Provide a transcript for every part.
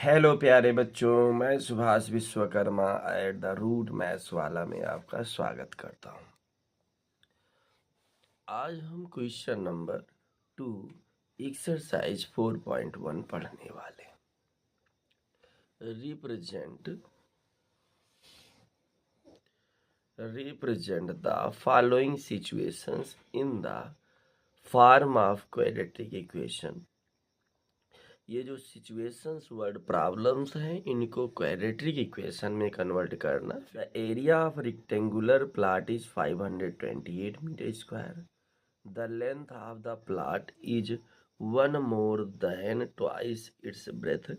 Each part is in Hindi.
हेलो प्यारे बच्चों, मैं Subhash Vishwakarma at the root maths वाला में आपका स्वागत करता हूँ। आज हम क्वेश्चन नंबर 2 एक्सरसाइज 4.1 पढ़ने वाले। Represent the following situations in the form of quadratic equation. ये जो सिचुएशंस वर्ड प्रॉब्लम्स हैं इनको क्वाड्रेटिक इक्वेशन में कन्वर्ट करना। Area of rectangular plot is 528 metre square. The length of the plot is 1 more than twice its breadth.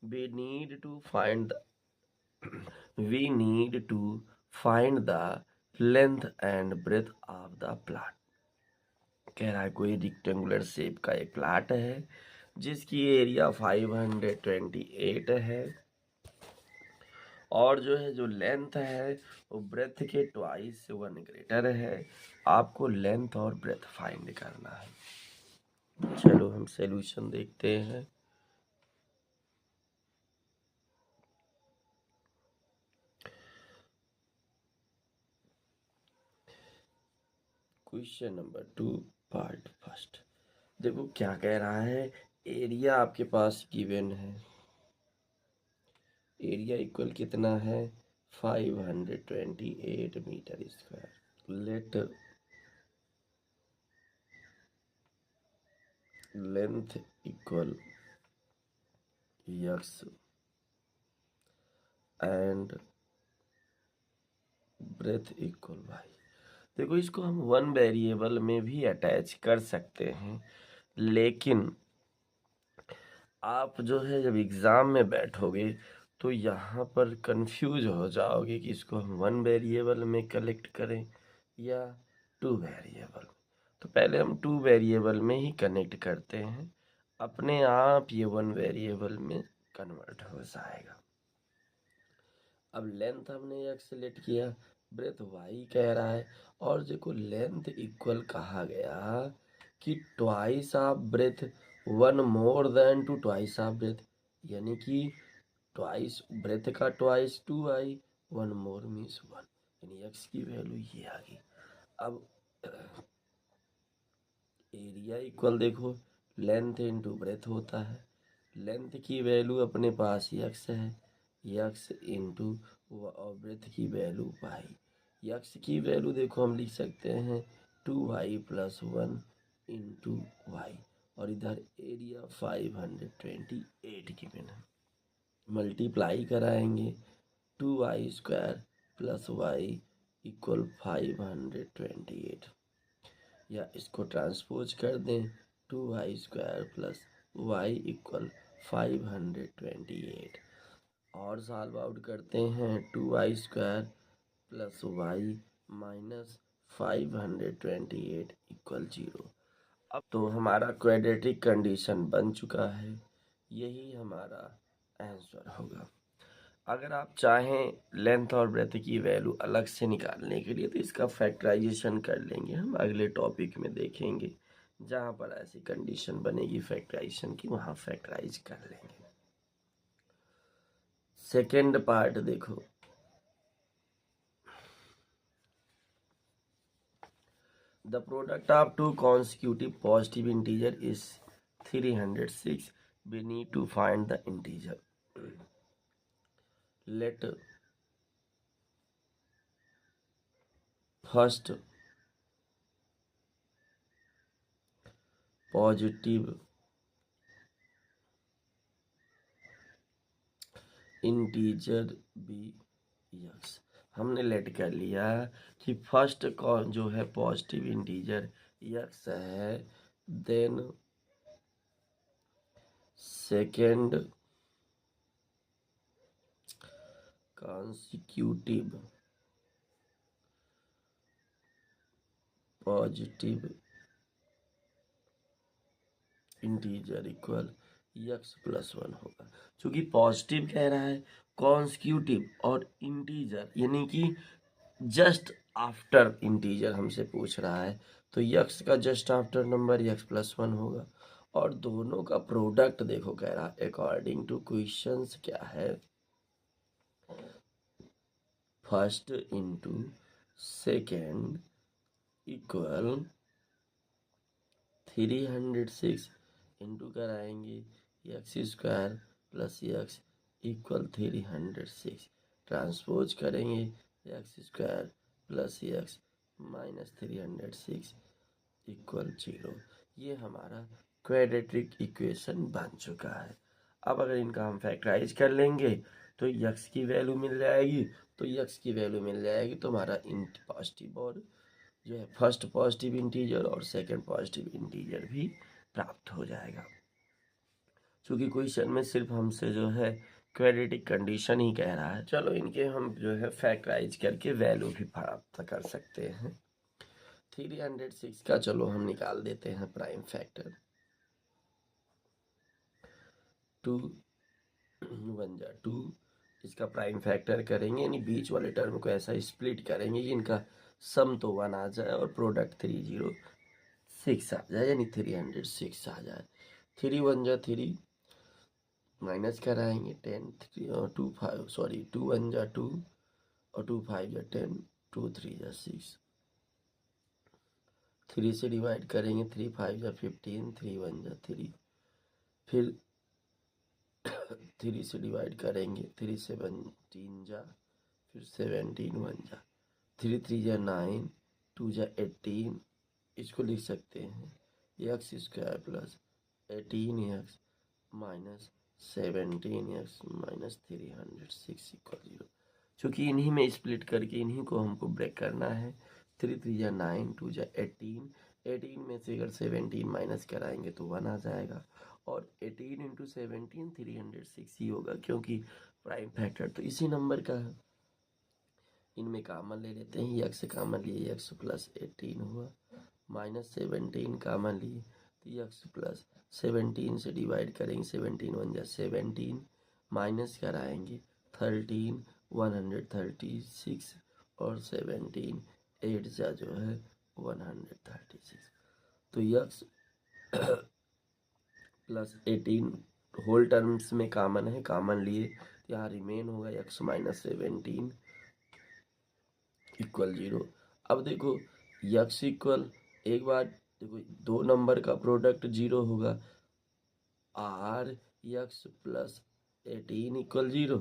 We need to find the length and breadth of the plot. कह रहा है कोई रेक्टेंगुलर शेप का एक प्लॉट है जिसकी एरिया 528 है और जो लेंथ है वो ब्रेथ के ट्वाइस से 1 ग्रेटर है। आपको लेंथ और ब्रेथ फाइंड करना है। चलो हम सॉल्यूशन देखते हैं। Question number 2 part first. देखो क्या कह रहा है, एरिया आपके पास गिवन है। एरिया इक्वल कितना है 528 metre square. Let length equal x and breadth equal y। देखो इसको हम वन वेरिएबल में भी अटैच कर सकते हैं, लेकिन आप जब एग्जाम में बैठोगे तो यहाँ पर कंफ्यूज हो जाओगे कि इसको हम वन वेरिएबल में कलेक्ट करें या टू वेरिएबल में। तो पहले हम टू वेरिएबल में ही कनेक्ट करते हैं, अपने आप ये वन वेरिएबल में कन्वर्ट हो जाएगा। अब लेंथ हमने x सेलेक्ट किया, ब्रेथ y कह रहा है, और देखो लेंथ इक्वल कहा गया कि twice of breadth 1 more than to twice of breadth, यानी कि ट्वाइस ब्रेथ का ट्वाइस 2y, 1 more मीन्स 1, यानी x की वैल्यू ये आ गई। अब एरिया इक्वल देखो लेंथ इनटू ब्रेथ होता है, लेंथ की वैल्यू अपने पास x है, x इंटू और ब्रेथ की वैल्यू y। x की वैल्यू देखो हम लिख सकते हैं 2y + 1 इंटू y, और इधर एरिया 528 की है। मल्टीप्लाई कराएंगे 2y² + y = 528, या इसको ट्रांसपोज कर दें 2y² + y = 528, और सॉल्व आउट करते हैं 2y² + y - 528 = 0। अब तो हमारा क्वाड्रेटिक कंडीशन बन चुका है, यही हमारा आंसर होगा। अगर आप चाहें लेंथ और ब्रेथ की वैल्यू अलग से निकालने के लिए तो इसका फैक्टराइजेशन कर लेंगे, हम अगले टॉपिक में देखेंगे। जहाँ पर ऐसी कंडीशन बनेगी फैक्टराइजेशन की, वहाँ फैक्टराइज कर लेंगे। सेकेंड पार्ट देखो, the product of two consecutive positive integer is 306। We need to find the integer. Let first positive integer be x। हमने लेट कर लिया कि फर्स्ट कौन जो है पॉजिटिव इंटीजर x है, then second consecutive positive integer equal x + 1 होगा। क्योंकि पॉजिटिव कह रहा है, कॉन्सिक्यूटिव और इंटीजर यानी कि जस्ट आफ्टर इंटीजर हमसे पूछ रहा है, तो x का जस्ट आफ्टर नंबर x + 1 होगा, और दोनों का प्रोडक्ट देखो कह रहा अकॉर्डिंग टू क्वेश्चंस क्या है, first into second equal 306 into कराएंगे x square plus x equal 306, transpose करेंगे x square plus x minus 306 equal 0। ये हमारा क्वाड्रेटिक इक्वेशन बन चुका है। अब अगर इनका हम फैक्टराइज कर लेंगे तो यक्स की वैल्यू मिल जाएगी, तो यक्स की वैल्यू मिल जाएगी तो हमारा इंट पॉजिटिव और जो है फर्स्ट पॉजिटिव इंटीजर और सेकंड पॉजिटिव इंटीजर भी प्राप्त हो जाएगा। क्योंकि क्वेश्चन में सिर्फ हमसे जो है क्वाड्रेटिक कंडीशन ही कह रहा है। चलो इनके हम जो है फैक्टराइज करके वैल्यू भी प्राप्त कर सकते हैं। 306 का चलो हम निकाल देते हैं प्राइम फैक्टर। 2 1 जा 2, इसका प्राइम फैक्टर करेंगे यानी बीच वाले टर्म को ऐसा स्प्लिट करेंगे कि इनका सम तो 1 आ जाए और प्रोडक्ट 306 आ जाए यानी 306 आ जाए। 3 1 जा 3, माइनस कराएंगे 10 3 और 2 5 सॉरी 2 1 जा 2 और 2 5 जा 10, 2 3 जा 6, 3 से डिवाइड करेंगे 3 5 जा 15, 3 1 जा 3, फिर 3 से डिवाइड करेंगे 3 17 जा, फिर 17 1 जा, 3 3 जा 9, 2 जा 18, इसको लिख सकते हैं x square plus 18x minus 17x minus 306 equal 0। चूँकि इन्हीं में स्प्लिट करके इन्हीं को हमको ब्रेक करना है। 3 3 जा 9, 2 जा 18, 18 में से अगर 17 माइनस कराएंगे तो 1 आ जाएगा और 18 इंटू 17 306 ही होगा क्योंकि प्राइम फैक्टर तो इसी नंबर का है। इनमें कॉमन ले लेते हैं, एक्स कॉमन लिए एक्स प्लस 18 हुआ, माइनस 17 कॉमन लिए तो एक्स प्लस 17 से डिवाइड करेंगे 17 1 जा 17, माइनस कराएंगे 13 136 और 17 8 जा जो है 136, तो एक्स प्लस 18 होल टर्म्स में कॉमन है, कॉमन लिए यहाँ रिमेन होगा एक्स माइनस 17 इक्वल 0। अब देखो यक्स इक्वल, एक बार देखो दो नंबर का प्रोडक्ट 0 होगा, or x plus 18 equal 0,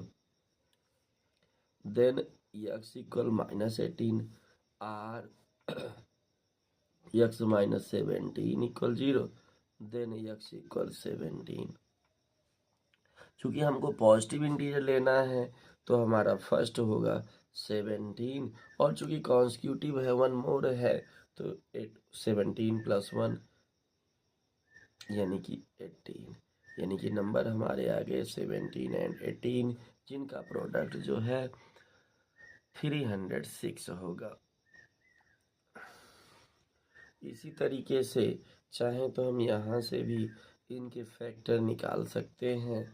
then x equal minus 18 or x minus 17 equal 0, then x equal 17। चूँकि हमको पॉजिटिव इंटीजर लेना है तो हमारा फर्स्ट होगा 17 और चूँकि कॉन्स्टिट्यूटिव है 1 मोर है तो 17 प्लस 1 यानी कि 18, यानी कि नंबर हमारे आ गए 17 एंड 18 जिनका प्रोडक्ट जो है 306 होगा। इसी तरीके से चाहे तो हम यहाँ से भी इनके फैक्टर निकाल सकते हैं।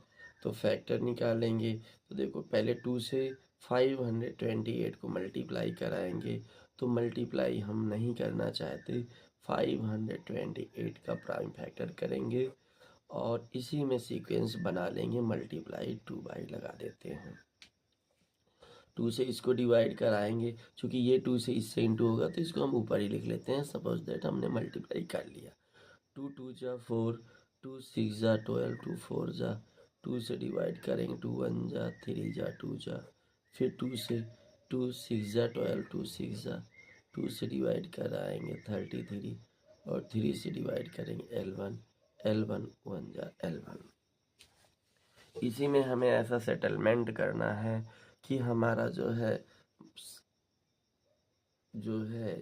तो फैक्टर निकालेंगे तो देखो पहले 2 से 528 को मल्टीप्लाई कराएंगे, तो मल्टीप्लाई हम नहीं करना चाहते, 528 का प्राइम फैक्टर करेंगे और इसी में सीक्वेंस बना लेंगे, मल्टीप्लाई 2 बाई लगा देते हैं। 2 से इसको डिवाइड कराएंगे, चूँकि ये 2 से इससे इंटू होगा तो इसको हम ऊपर ही लिख लेते हैं, सपोज दैट हमने मल्टीप्लाई कर लिया। 2 2 जा 4, 2 6 जा 12, 2 4 जा, 2 से डिवाइड करेंगे 2 1 जा 3 जा 2 जा, फिर 2 से 2 6 जा 12, 2 6 जा, 2 से डिवाइड कराएंगे 33 और 3 से डिवाइड करेंगे L1 L1 1 जा L1। इसी में हमें ऐसा सेटलमेंट करना है कि हमारा जो है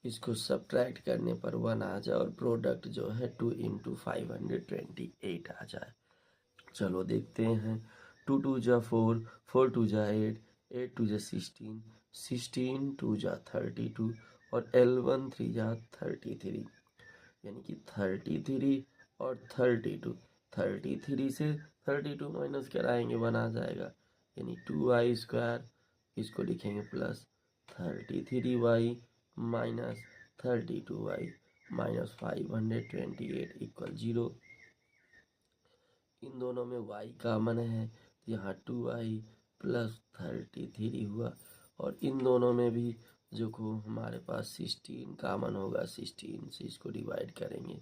इसको सब्ट्रैक्ट करने पर 1 आ जाए और प्रोडक्ट जो है 2 इंटू 528 आ जाए। चलो देखते हैं। 2 2 जा 4, 4 2 जा 8, 8 2 जा 16, 16 2 जा 32 और L1 3 जा 33, यानी कि 33 और 32, 33 से 32 माइनस कराएंगे 1 आ जाएगा, यानी 2y स्क्वायर, इसको लिखेंगे plus 33y minus 32y minus 528 equal 0। इन दोनों में y कॉमन है तो यहाँ 2y प्लस 33 हुआ, और इन दोनों में भी जो को हमारे पास 16 कॉमन होगा, 16 से इसको डिवाइड करेंगे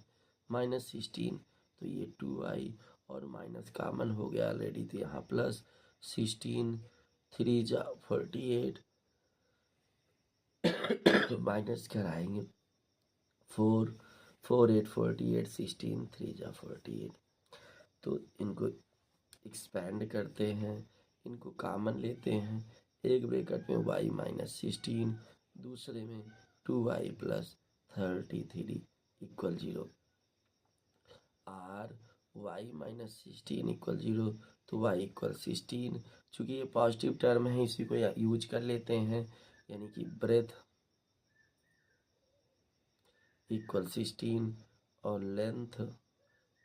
-16, तो ये 2y और माइनस कॉमन हो गया ऑलरेडी, तो यहाँ प्लस 16, 3 जा 48 माइनस कराएंगे 4, 4 8 48, 16 3 जा 48, तो इनको एक्सपेंड करते हैं, इनको कॉमन लेते हैं, एक ब्रैकेट में y -16, दूसरे में 2y plus 33 equal 0, or y -16 equal 0, तो y इक्वल 16, चूँकि ये पॉजिटिव टर्म है इसी को यूज कर लेते हैं, यानी कि ब्रेथ इक्वल 16 और लेंथ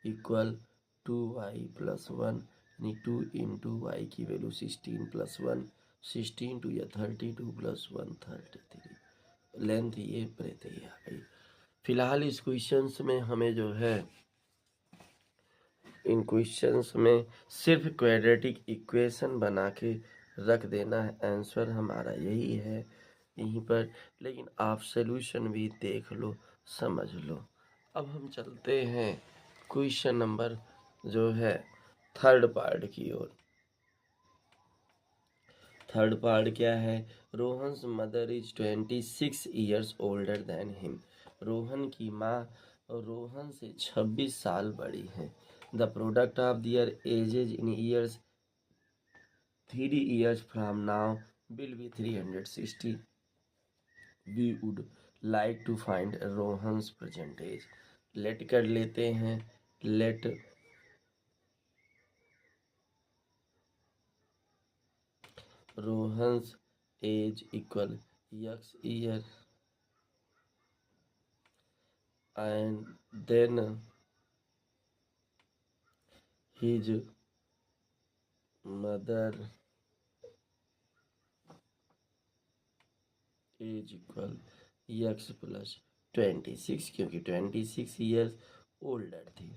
इक्वल 2y प्लस 1, यानी 2 इंटू वाई की वैल्यू 16 प्लस 1, 16 टू या 32 प्लस 1 33, लेंथ ये ब्रेथ ये आ गई। फिलहाल इस क्वेश्चंस में हमें जो है, इन क्वेश्चंस में सिर्फ क्वाड्रेटिक इक्वेशन बना के रख देना है, आंसर हमारा यही है यहीं पर, लेकिन आप सॉल्यूशन भी देख लो समझ लो। अब हम चलते हैं क्वेश्चन नंबर जो है थर्ड पार्ट की ओर। थर्ड पार्ट क्या है, Rohan's mother is 26 years older than him, Rohan की माँ रोहन से 26 साल बड़ी हैं। The product of their ages in years 3 years from now will be 360. We would like to find Rohan's present age. Let कर लेते हैं, let Rohan's age equal x year and then his mother age equal x plus 26, क्योंकि 26 ईयर्स ओल्डर थी।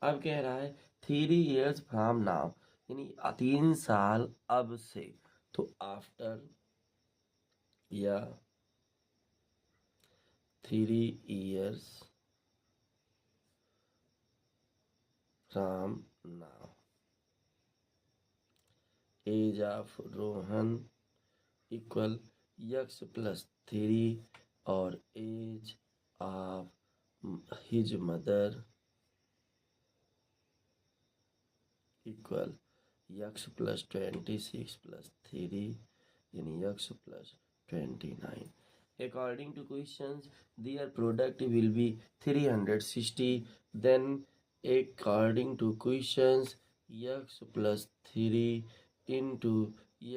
अब कह रहा है 3 years फ्रॉम नाउ, यानी 3 साल अब से, तो आफ्टर या 3 years from now age of Rohan equal x plus 3 और age of his mother equal x plus 26 plus 3, यानी x plus 29. According to questions, their product will be 360. Then, according to questions, x plus 3 into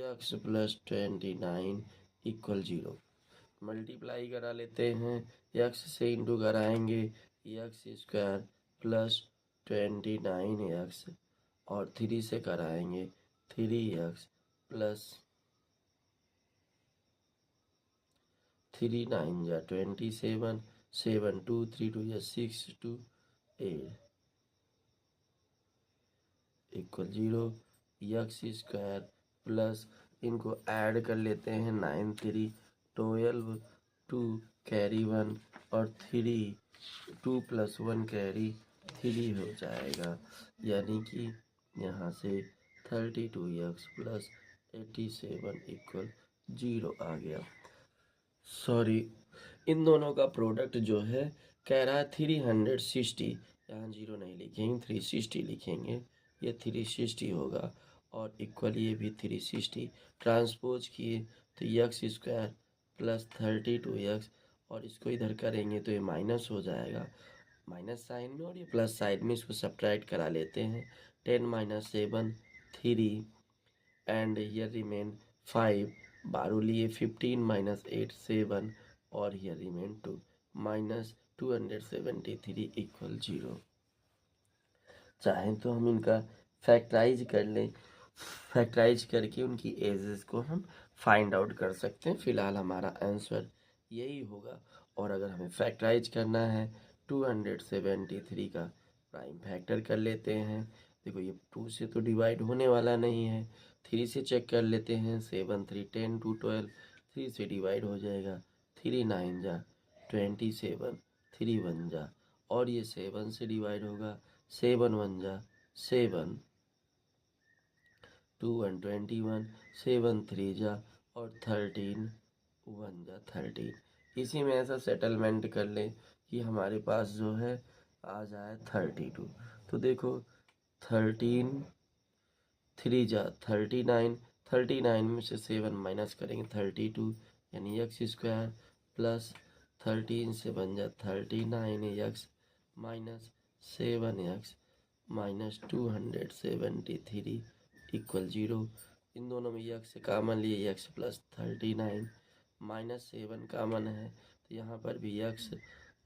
x plus 29 equal 0. Multiply करा लेते हैं, x से इंटू कराएंगे x स्क्वायर प्लस 29x, और 3 से कराएंगे 3x प्लस 3 9 या 27, 7 2 3 2 या 6 2 8 इक्वल 0, x स्क्वायर प्लस इनको ऐड कर लेते हैं 9 3 12 2 कैरी 1 और 3 2 प्लस 1 कैरी 3 हो जाएगा, यानी कि यहाँ से 32x प्लस 87 इक्वल 0 आ गया। सॉरी, इन दोनों का प्रोडक्ट जो है कह रहा है 360, यहाँ 0 नहीं लिखेंगे 360 लिखेंगे, ये 360 होगा, और इक्वल ये भी 360, ट्रांसपोज किए तो x स्क्वायर प्लस 32x, और इसको इधर करेंगे तो ये माइनस हो जाएगा, माइनस साइन में, और ये प्लस साइड में, इसको सब्ट्रैक्ट करा लेते हैं, 10 - 7 3 एंड हियर रिमेन 5, 12 लिए 15 - 8 7, और हियर रिमेन 2 -273 इक्वल 0। चाहें तो हम इनका फैक्टराइज कर लें, फैक्टराइज करके उनकी एजेस को हम फाइंड आउट कर सकते हैं। फिलहाल हमारा आंसर यही होगा, और अगर हमें फैक्टराइज करना है 273 का प्राइम फैक्टर कर लेते हैं, देखो ये 2 से तो डिवाइड होने वाला नहीं है, 3 से चेक कर लेते हैं। 7 3 10 2 12, 3 से डिवाइड हो जाएगा। 3 9 जा 27, 3 1 जा, और ये 7 से डिवाइड होगा। 7 1 जा 7, 2 1 21, 7 3 जा और 13 1 जा 13। इसी में ऐसा सेटलमेंट कर ले कि हमारे पास जो है आ जाए 32। तो देखो 13 3 जा 39, 39 में से 7 माइनस करेंगे 32, यानी एक्स स्क्वायर प्लस 13 से बन जा 39 x minus 7 x minus 273 equal 0। इन दोनों में एक्स कामन लिए एक्स प्लस 39 माइनस 7 कामन है, तो यहाँ पर भी एक्स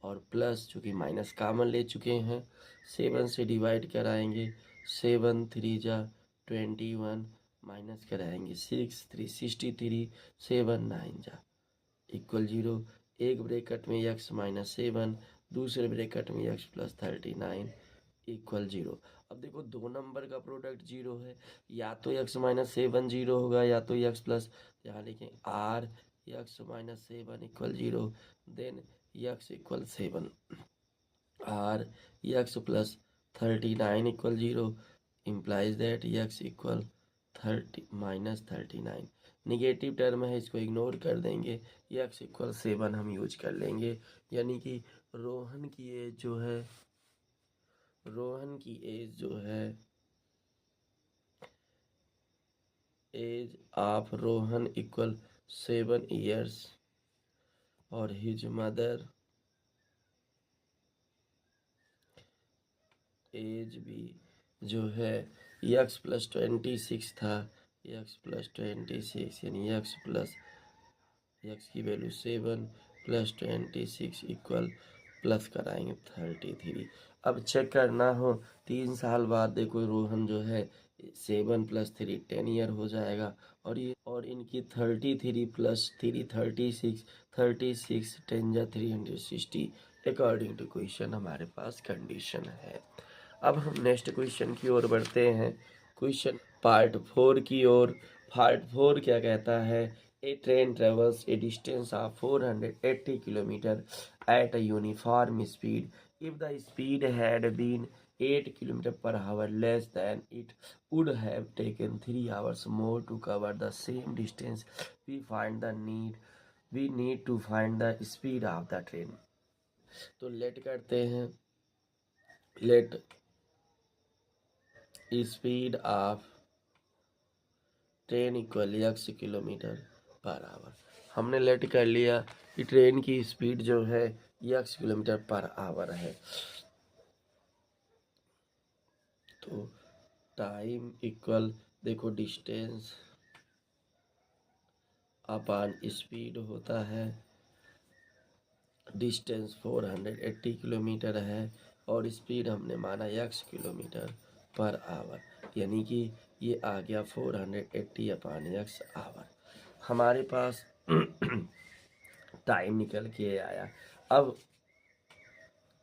और प्लस, चूँकि माइनस कामन ले चुके हैं 7 से डिवाइड कराएंगे। 7 3 जा 21 माइनस कराएंगे 6 3 63, 7 9 जा इक्वल 0। एक ब्रैकेट में एक्स माइनस 7, दूसरे ब्रैकेट में एक्स प्लस 39 इक्वल 0। अब देखो दो नंबर का प्रोडक्ट 0 है, या तो एक्स माइनस 7 0 होगा या तो एक्स प्लस, यहाँ लिखें or x minus 7 equal 0, then x equal 7, or x plus 39 equal 0 implies that x equal 30 minus 39। Negative term है, इसको इग्नोर कर देंगे, x इक्वल 7 हम यूज कर लेंगे। यानी कि रोहन की एज जो है, रोहन की एज जो है, age of Rohan equal 7 years और हिज मदर एज भी जो है एक्स प्लस 26 था, एक्स प्लस 26 यानी एक्स प्लस एक्स की वैल्यू 7 प्लस 26 इक्वल प्लस कराएंगे 33। अब चेक करना हो 3 साल बाद देखो रोहन जो है 7 प्लस 3 10 ईयर हो जाएगा, और इनकी 33 प्लस 3 36, 36 10 जा 360 अकॉर्डिंग टू क्वेश्चन हमारे पास कंडीशन है। अब हम नेक्स्ट क्वेश्चन की ओर बढ़ते हैं, क्वेश्चन पार्ट 4 की ओर। पार्ट 4 क्या कहता है? A train travels a distance of 480 kilometre at a uniform speed if the speed had been 8 kilometre per hour less than it would have taken 3 hours more to cover the same distance. We need to find the speed of the train. तो लेट करते हैं, let speed of train equal x kilometre per our. हमने लेट कर लिया कि ट्रेन की स्पीड जो है एक्स किलोमीटर पर आवर है, तो टाइम इक्वल देखो डिस्टेंस अपॉन स्पीड होता है। डिस्टेंस 480 किलोमीटर है और स्पीड हमने माना एक्स किलोमीटर पर आवर, यानी कि ये आ गया 480 अपॉन एक्स आवर। हमारे पास टाइम निकल के आया। अब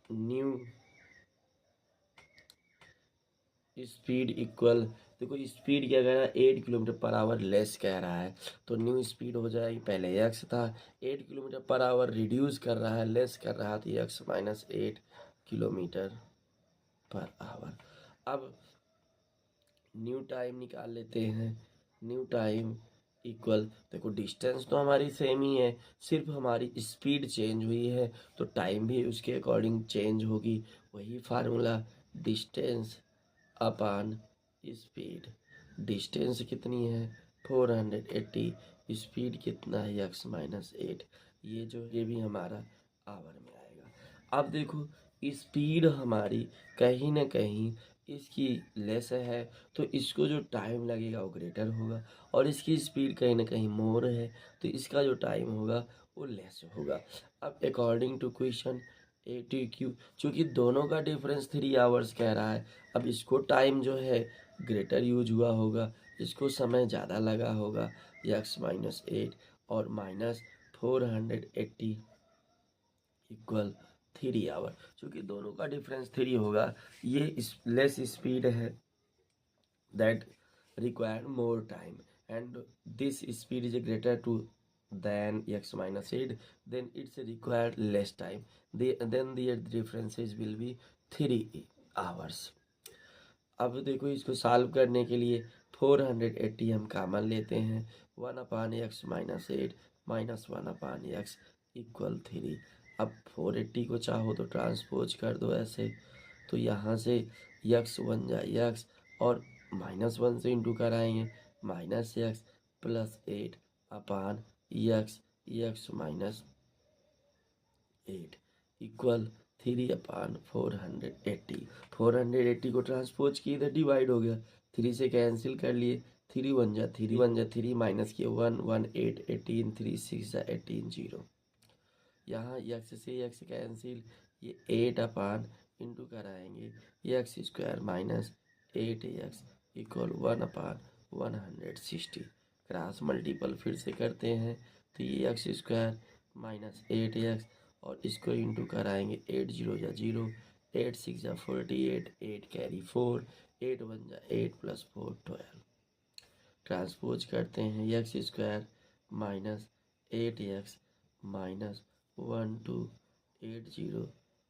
न्यू स्पीड इक्वल, देखो स्पीड क्या कह रहा है 8 किलोमीटर पर आवर लेस कह रहा है, तो न्यू स्पीड हो जाएगी, पहले एक्स था 8 किलोमीटर पर आवर रिड्यूस कर रहा है, लेस कर रहा है, तो x minus 8 kilometre per our. अब न्यू टाइम निकाल लेते हैं। न्यू टाइम इक्वल, देखो डिस्टेंस तो हमारी सेम ही है, सिर्फ हमारी स्पीड चेंज हुई है, तो टाइम भी उसके अकॉर्डिंग चेंज होगी। वही formula distance upon speed. Distance कितनी है 480, स्पीड कितना है एक्स माइनस 8, ये भी हमारा आवर में आएगा। अब देखो स्पीड हमारी कहीं ना कहीं इसकी लेस है, तो इसको जो टाइम लगेगा वो ग्रेटर होगा, और इसकी स्पीड कहीं ना कहीं मोर है, तो इसका जो टाइम होगा वो लेस होगा। अब अकॉर्डिंग टू क्वेश्चन ATQ, चूँकि दोनों का डिफरेंस 3 आवर्स कह रहा है, अब इसको टाइम जो है ग्रेटर यूज हुआ होगा, इसको समय ज़्यादा लगा होगा, एक्स माइनस 8 और माइनस 480 इक्वल 3 आवर। चूँकि दोनों का डिफरेंस 3 होगा, ये लेस स्पीड है that require more time, and this speed is greater to than x minus 8, then it's required less time. Then the differences will be 3 hours. अब देखो इसको सॉल्व करने के लिए 480 हम कॉमन लेते हैं, 1/x-8 माइनस 1/x इक्वल 3। अब 480 को चाहो तो ट्रांसपोज कर दो ऐसे, तो यहाँ से x बन जाए x, और -1 से इंटू कराएंगे -x plus 8/x, x minus 8 equal 3/480। 480 को ट्रांसपोज किए इधर डिवाइड हो गया, 3 से कैंसिल कर लिए, 3 बन जा 3 माइनस किए 1 1 8 18 3 6 जा 18 0। यहाँ x से x कैंसिल, ये 8 इंटू कराएंगे x square minus 8x equal 1/160। Cross multiple फिर से करते हैं, तो ये x स्क्वायर माइनस 8x, और इसको इंटू कराएंगे 8 0 जा 0, 8 6 जा 48, 8 कैरी 4, 8 1 जा 8 प्लस 4 12। ट्रांसपोज करते हैं x square minus 8x minus 1280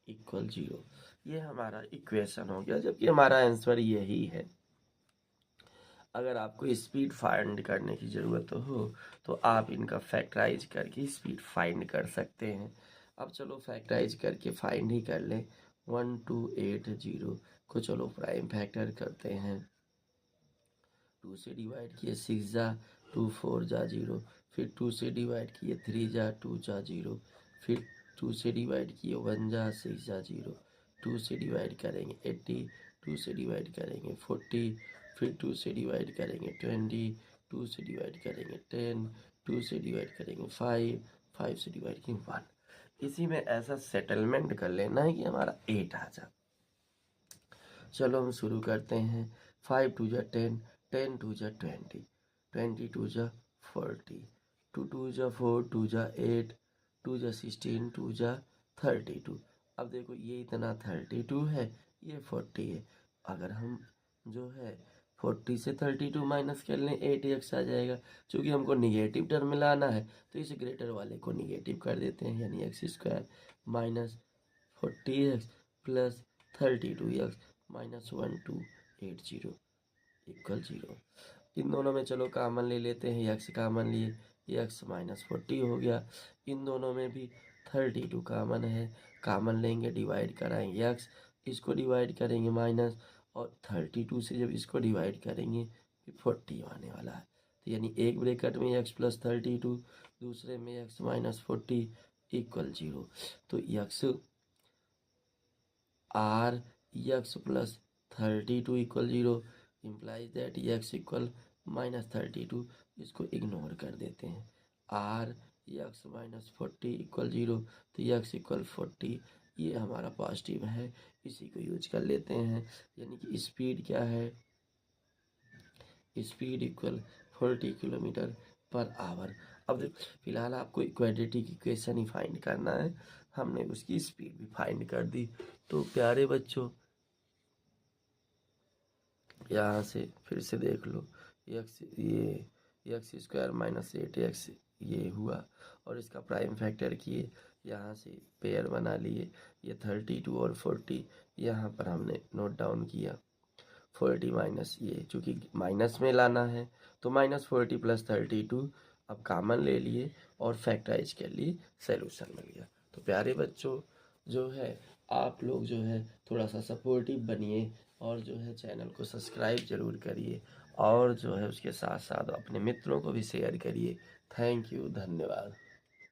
equal 0। ये हमारा इक्वेशन हो गया, जबकि हमारा आंसर यही है। अगर आपको स्पीड फाइंड करने की ज़रूरत हो तो आप इनका फैक्टराइज करके स्पीड फाइंड कर सकते हैं। अब चलो फैक्टराइज करके फाइंड ही कर लें। 1280 को चलो प्राइम फैक्टर करते हैं, 2 से डिवाइड किए 6 जा 2 4 जा 0, फिर 2 से डिवाइड किए 3 जा 2 जा 0, फिर 2 से डिवाइड किए 1 जा 6 जा 0, 2 से डिवाइड करेंगे 80, 2 से डिवाइड करेंगे 40, फिर 2 से डिवाइड करेंगे 20, 2 से डिवाइड करेंगे 10, 2 से डिवाइड करेंगे 5, 5 से डिवाइड करेंगे 1। इसी में ऐसा सेटलमेंट कर लेना है कि हमारा 8 आ जाए। चलो हम शुरू करते हैं। 5 2 जा 10, 10 2 जा 20, 20 2 जा 40, 2 2 जा 4, 2 जा 8, 2 जा 16, 2 जा 32। अब देखो ये इतना 32 है, ये 40 है। अगर हम जो है 40 से 32 माइनस कर लें 8x आ जाएगा। चूँकि हमको निगेटिव टर्म में लाना है तो इस ग्रेटर वाले को निगेटिव कर देते हैं, यानी x square minus 40x plus 32x minus 1280 equal 0। इन दोनों में चलो कॉमन ले लेते हैं, x कॉमन लिए, ये x माइनस 40 हो गया। इन दोनों में भी 32 कॉमन है, कॉमन लेंगे डिवाइड कराएंगे x, इसको डिवाइड करेंगे माइनस, और 32 से जब इसको डिवाइड करेंगे फिर 40 आने वाला है। तो यानी एक ब्रैकेट में x प्लस 32, दूसरे में x माइनस 40 इक्वल 0। तो x or x plus 32 equal 0 implies that x equal minus 32। इसको इग्नोर कर देते हैं। आर x माइनस 40 इक्वल 0, तो x इक्वल 40, ये हमारा पॉजिटिव है, इसी को यूज कर लेते हैं। यानी कि स्पीड क्या है, speed equal 40 kilometre per our. अब देखो फिलहाल आपको क्वाड्रेटिक इक्वेशन ही फाइंड करना है, हमने उसकी स्पीड भी फाइंड कर दी। तो प्यारे बच्चों यहाँ से फिर से देख लो, ये एक्स स्क्वायर माइनस 8x ये हुआ, और इसका प्राइम फैक्टर किए, यहाँ से पेयर बना लिए, ये 32 और 40 यहाँ पर हमने नोट डाउन किया। 40 माइनस ये चूँकि माइनस में लाना है तो माइनस 40 प्लस 32 अब कॉमन ले लिए और फैक्टराइज कर लिए, सॉल्यूशन मिल गया। तो प्यारे बच्चों जो है आप लोग जो है थोड़ा सा सपोर्टिव बनिए, और जो है चैनल को सब्सक्राइब ज़रूर करिए, और जो है उसके साथ साथ अपने मित्रों को भी शेयर करिए। थैंक यू, धन्यवाद।